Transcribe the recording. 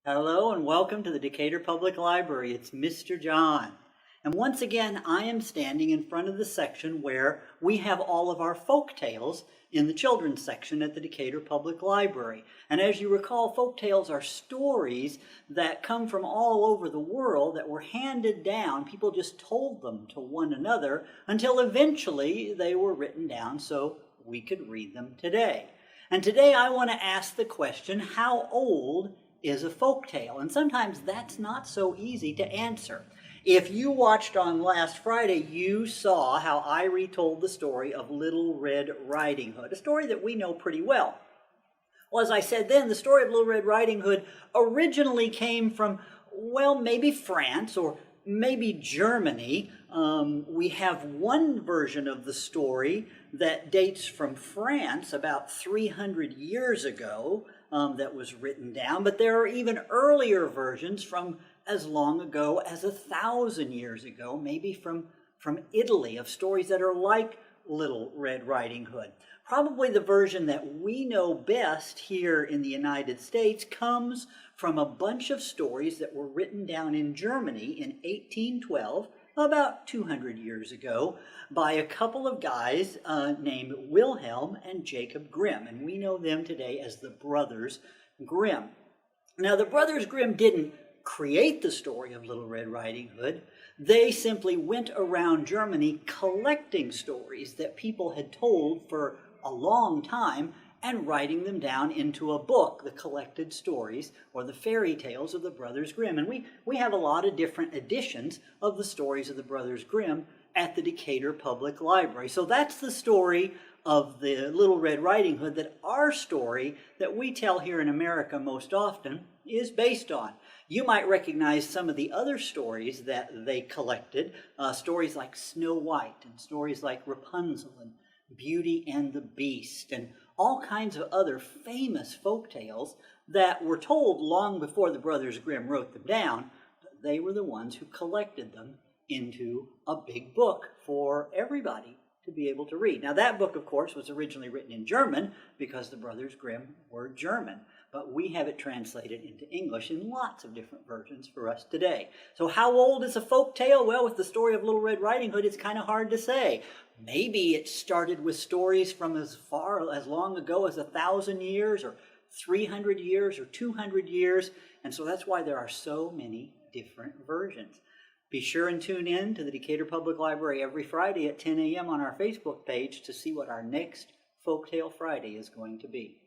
Hello and welcome to the Decatur Public Library. It's Mr. John. And once again, I am standing in front of the section where we have all of our folk tales in the children's section at the Decatur Public Library. And as you recall, folk tales are stories that come from all over the world that were handed down. People just told them to one another until eventually they were written down so we could read them today. And today I want to ask the question, how old is a folk tale? And sometimes that's not so easy to answer. If you watched on last Friday, you saw how I retold the story of Little Red Riding Hood, a story that we know pretty well. Well, as I said then, the story of Little Red Riding Hood originally came from, well, maybe France or maybe Germany. We have one version of the story that dates from France about 300 years ago that was written down, but there are even earlier versions from as long ago as 1,000 years ago, maybe from Italy, of stories that are like Little Red Riding Hood. Probably the version that we know best here in the United States comes from a bunch of stories that were written down in Germany in 1812, about 200 years ago, by a couple of guys named Wilhelm and Jacob Grimm, and we know them today as the Brothers Grimm. Now, the Brothers Grimm didn't create the story of Little Red Riding Hood. They simply went around Germany collecting stories that people had told for a long time and writing them down into a book, the collected stories or the fairy tales of the Brothers Grimm. And we have a lot of different editions of the stories of the Brothers Grimm at the Decatur Public Library. So that's the story of the Little Red Riding Hood that our story that we tell here in America most often is based on. You might recognize some of the other stories that they collected, stories like Snow White and stories like Rapunzel and Beauty and the Beast and all kinds of other famous folk tales that were told long before the Brothers Grimm wrote them down. But they were the ones who collected them into a big book for everybody to be able to read. Now that book, of course, was originally written in German because the Brothers Grimm were German, but we have it translated into English in lots of different versions for us today. So how old is a folk tale? Well, with the story of Little Red Riding Hood, it's kind of hard to say. Maybe it started with stories from as long ago as 1,000 years or 300 years or 200 years, and so that's why there are so many different versions. Be sure and tune in to the Decatur Public Library every Friday at 10 a.m. on our Facebook page to see what our next Folktale Friday is going to be.